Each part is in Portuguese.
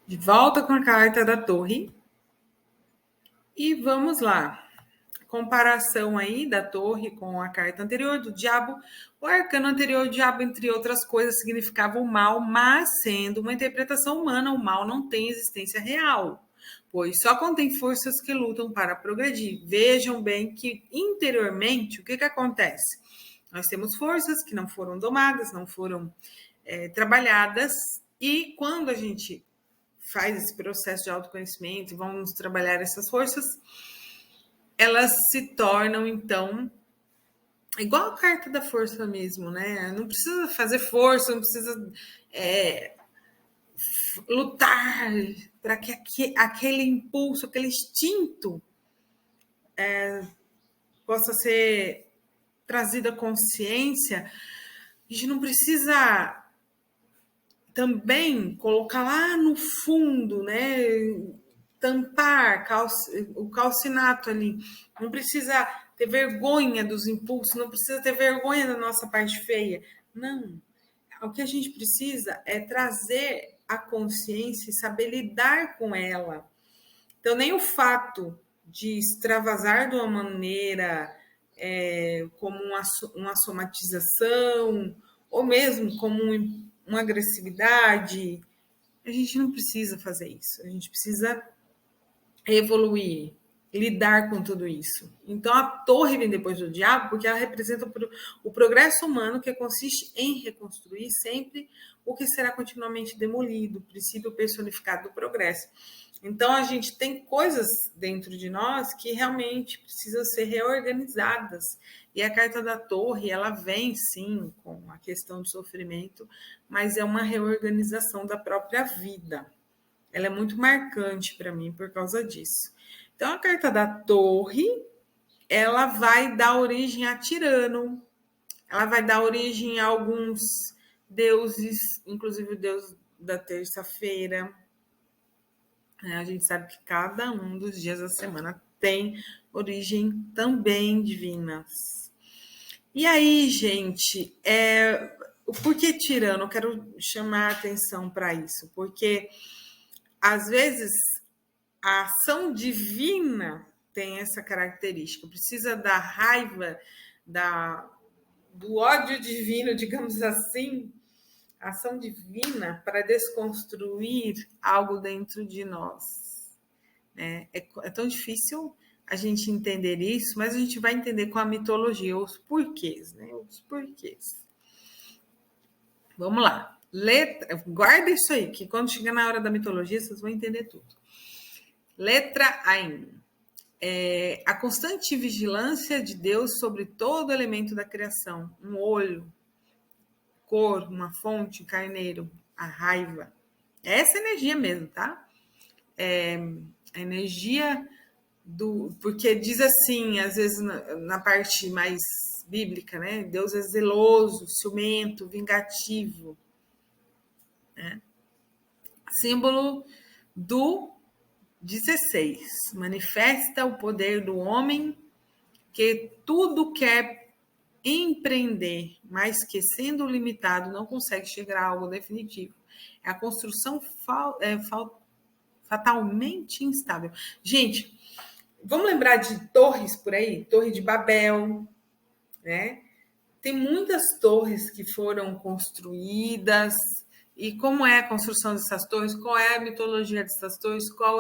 De volta com a carta da torre. E vamos lá. Comparação aí da torre com a carta anterior do diabo. O arcano anterior, o diabo, entre outras coisas, significava o mal, mas sendo uma interpretação humana, o mal não tem existência real, pois só contém forças que lutam para progredir. Vejam bem que interiormente, o que acontece? Nós temos forças que não foram domadas, não foram trabalhadas, e quando a gente faz esse processo de autoconhecimento e vamos trabalhar essas forças, elas se tornam, então, igual a carta da força mesmo, né? Não precisa fazer força, não precisa lutar para que aquele impulso, aquele instinto possa ser trazido à consciência. A gente não precisa também colocar lá no fundo, né? Tampar o calcinato ali. Não precisa ter vergonha dos impulsos, não precisa ter vergonha da nossa parte feia. Não. O que a gente precisa é trazer a consciência e saber lidar com ela. Então, nem o fato de extravasar de uma maneira como uma somatização, ou mesmo como uma agressividade, a gente não precisa fazer isso. A gente precisa evoluir, lidar com tudo isso. Então, a torre vem depois do diabo porque ela representa o progresso humano, que consiste em reconstruir sempre o que será continuamente demolido, o princípio personificado do progresso. Então, a gente tem coisas dentro de nós que realmente precisam ser reorganizadas. E a carta da torre, ela vem, sim, com a questão do sofrimento, mas é uma reorganização da própria vida. Ela é muito marcante para mim por causa disso. Então, a carta da torre, ela vai dar origem a tirano, ela vai dar origem a alguns deuses, inclusive o deus da terça-feira. A gente sabe que cada um dos dias da semana tem origem também divinas. E aí, gente, por que tirano? Eu quero chamar a atenção para isso, porque às vezes a ação divina tem essa característica, precisa da raiva, do ódio divino, digamos assim, a ação divina para desconstruir algo dentro de nós. É tão difícil a gente entender isso, mas a gente vai entender com a mitologia, os porquês, né? Os porquês. Vamos lá. Guarda isso aí, que quando chegar na hora da mitologia, vocês vão entender tudo. Letra Ain. A constante vigilância de Deus sobre todo elemento da criação. Um olho, cor, uma fonte, carneiro, a raiva. É essa energia mesmo, tá? A energia do... Porque diz assim, às vezes na parte mais bíblica, né? Deus é zeloso, ciumento, vingativo. Né? Símbolo do 16. Manifesta o poder do homem que tudo quer empreender, mas que sendo limitado não consegue chegar a algo definitivo. É a construção fatalmente instável. Gente, vamos lembrar de torres por aí? Torre de Babel, né? Tem muitas torres que foram construídas. E como é a construção dessas torres? Qual é a mitologia dessas torres? Qual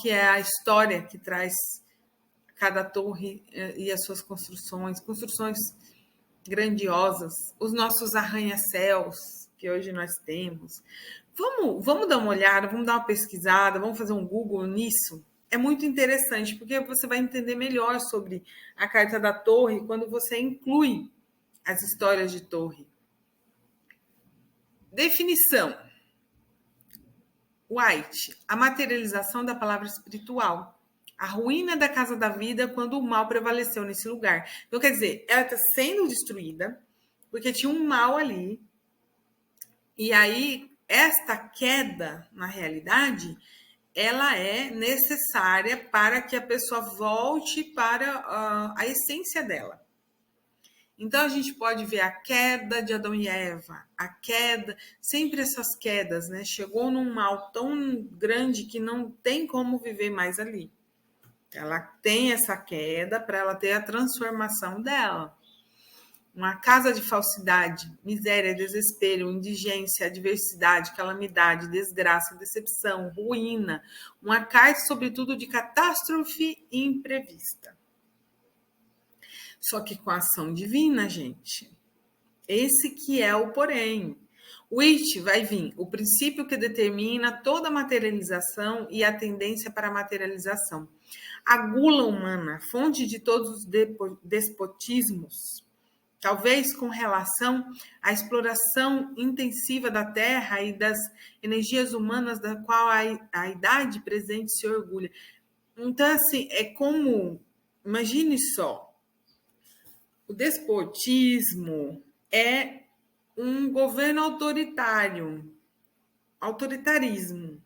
que é a história que traz cada torre e as suas construções grandiosas, os nossos arranha-céus que hoje nós temos. Vamos dar uma olhada, vamos dar uma pesquisada, vamos fazer um Google nisso. É muito interessante, porque você vai entender melhor sobre a carta da torre quando você inclui as histórias de torre. Definição. White, a materialização da palavra espiritual. A ruína da casa da vida quando o mal prevaleceu nesse lugar. Então, quer dizer, ela está sendo destruída porque tinha um mal ali. E aí, esta queda, na realidade, ela é necessária para que a pessoa volte para a essência dela. Então a gente pode ver a queda de Adão e Eva, a queda, sempre essas quedas, né? Chegou num mal tão grande que não tem como viver mais ali. Ela tem essa queda para ela ter a transformação dela. Uma casa de falsidade, miséria, desespero, indigência, adversidade, calamidade, desgraça, decepção, ruína. Uma carta, sobretudo, de catástrofe imprevista. Só que com a ação divina, gente. Esse que é o porém. O it vai vir, o princípio que determina toda a materialização e a tendência para a materialização. A gula humana, fonte de todos os despotismos, talvez com relação à exploração intensiva da terra e das energias humanas da qual a idade presente se orgulha. Então, assim, é como, imagine só, o despotismo é um governo autoritarismo,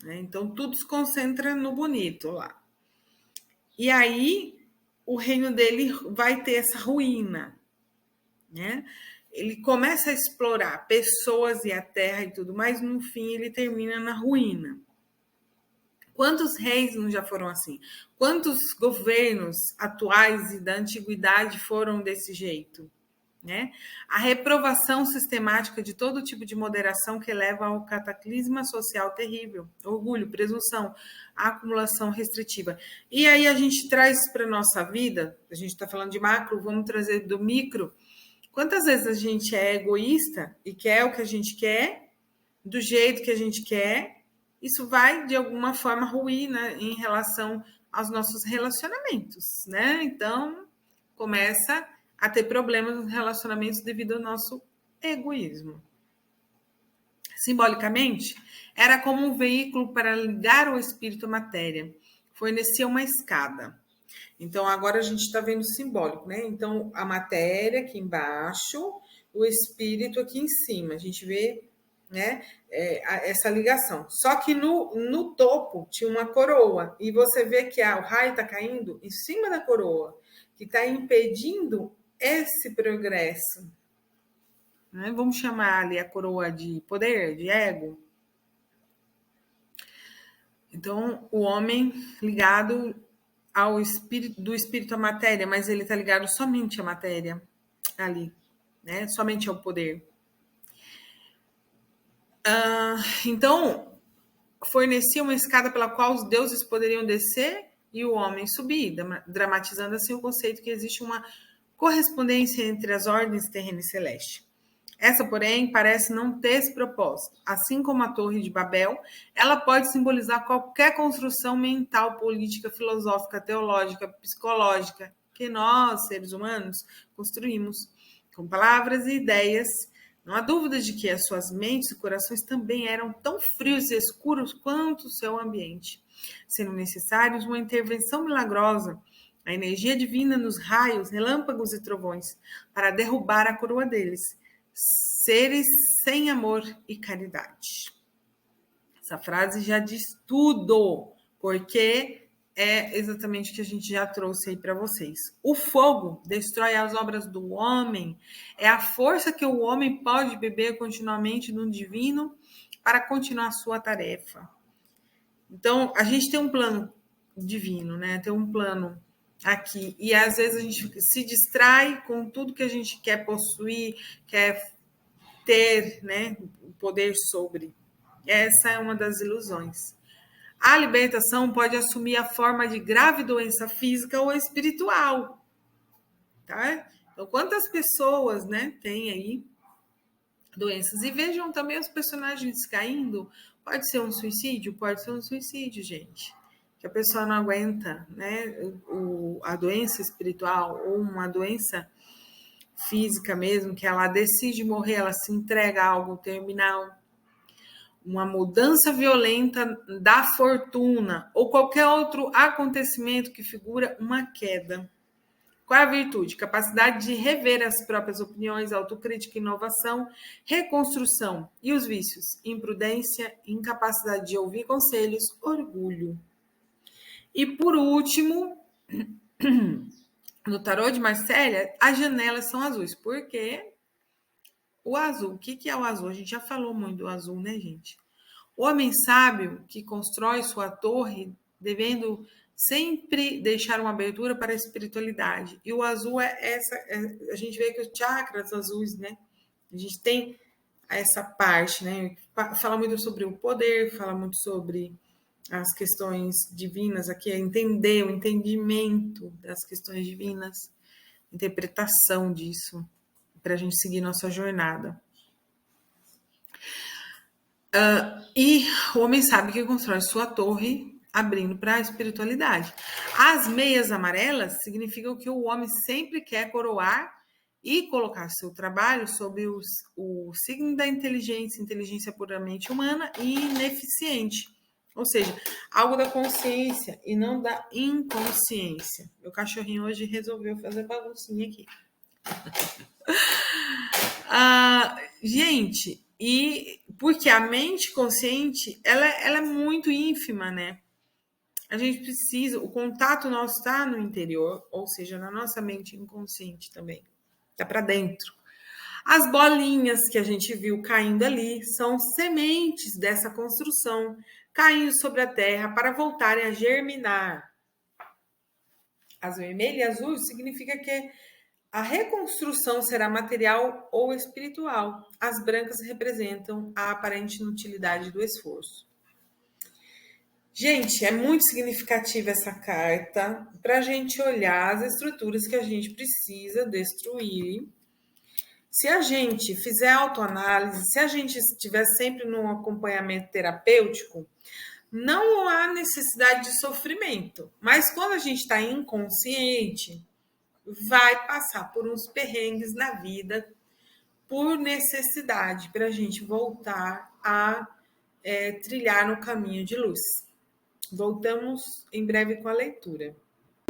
né? Então, tudo se concentra no bonito lá. E aí, o reino dele vai ter essa ruína, né? Ele começa a explorar pessoas e a terra e tudo, mas no fim ele termina na ruína. Quantos reis não já foram assim? Quantos governos atuais e da antiguidade foram desse jeito? Né? A reprovação sistemática de todo tipo de moderação que leva ao cataclisma social terrível, orgulho, presunção, acumulação restritiva. E aí a gente traz para a nossa vida, a gente está falando de macro, vamos trazer do micro. Quantas vezes a gente é egoísta e quer o que a gente quer, do jeito que a gente quer, isso vai, de alguma forma, ruir, né, em relação aos nossos relacionamentos, né? Então, começa a ter problemas nos relacionamentos devido ao nosso egoísmo. Simbolicamente, era como um veículo para ligar o espírito à matéria. Fornecia uma escada. Então, agora a gente está vendo simbólico, né? Então, a matéria aqui embaixo, o espírito aqui em cima. A gente vê, né, essa ligação. Só que no topo tinha uma coroa. E você vê que o raio está caindo em cima da coroa, que está impedindo esse progresso. Né? Vamos chamar ali a coroa de poder, de ego. Então, o homem ligado ao espírito, do espírito à matéria, mas ele está ligado somente à matéria ali, né? Somente ao poder. Então, fornecia uma escada pela qual os deuses poderiam descer e o homem subir, dramatizando assim o conceito que existe uma correspondência entre as ordens terrena e celeste. Essa, porém, parece não ter esse propósito. Assim como a Torre de Babel, ela pode simbolizar qualquer construção mental, política, filosófica, teológica, psicológica que nós, seres humanos, construímos com palavras e ideias. Não há dúvida de que as suas mentes e corações também eram tão frios e escuros quanto o seu ambiente, sendo necessários uma intervenção milagrosa, a energia divina nos raios, relâmpagos e trovões, para derrubar a coroa deles. Seres sem amor e caridade. Essa frase já diz tudo, porque é exatamente o que a gente já trouxe aí para vocês. O fogo destrói as obras do homem, é a força que o homem pode beber continuamente no divino para continuar a sua tarefa. Então, a gente tem um plano divino, né? Tem um plano aqui. E às vezes a gente se distrai com tudo que a gente quer possuir, quer ter, né, o poder sobre. Essa é uma das ilusões. A libertação pode assumir a forma de grave doença física ou espiritual, tá? Então, quantas pessoas, né, têm aí doenças? E vejam também os personagens caindo. Pode ser um suicídio? Pode ser um suicídio, gente. Que a pessoa não aguenta, né, a doença espiritual ou uma doença física mesmo, que ela decide morrer, ela se entrega a algo terminal. Uma mudança violenta da fortuna ou qualquer outro acontecimento que figura uma queda. Qual é a virtude? Capacidade de rever as próprias opiniões, autocrítica, inovação, reconstrução. E os vícios? Imprudência, incapacidade de ouvir conselhos, orgulho. E por último, no tarô de Marcélia, as janelas são azuis. Por quê? O azul. O que é o azul? A gente já falou muito do azul, né, gente? O homem sábio que constrói sua torre devendo sempre deixar uma abertura para a espiritualidade. E o azul a gente vê que os chakras azuis, né? A gente tem essa parte, né? Fala muito sobre o poder, fala muito sobre as questões divinas aqui, é entender o entendimento das questões divinas, interpretação disso, para a gente seguir nossa jornada. E o homem sabe que constrói sua torre abrindo para a espiritualidade. As meias amarelas significam que o homem sempre quer coroar e colocar seu trabalho sob o signo da inteligência puramente humana e ineficiente. Ou seja, algo da consciência e não da inconsciência. Meu cachorrinho hoje resolveu fazer baguncinha aqui. Gente, e porque a mente consciente, ela é muito ínfima, né? A gente precisa, o contato nosso está no interior, ou seja, na nossa mente inconsciente também. Está para dentro. As bolinhas que a gente viu caindo ali são sementes dessa construção, caindo sobre a terra para voltarem a germinar. As vermelhas e azuis significa que a reconstrução será material ou espiritual. As brancas representam a aparente inutilidade do esforço. Gente, é muito significativa essa carta para a gente olhar as estruturas que a gente precisa destruir. Se a gente fizer autoanálise, se a gente estiver sempre num acompanhamento terapêutico, não há necessidade de sofrimento. Mas quando a gente está inconsciente, vai passar por uns perrengues na vida por necessidade para a gente voltar a trilhar no caminho de luz. Voltamos em breve com a leitura.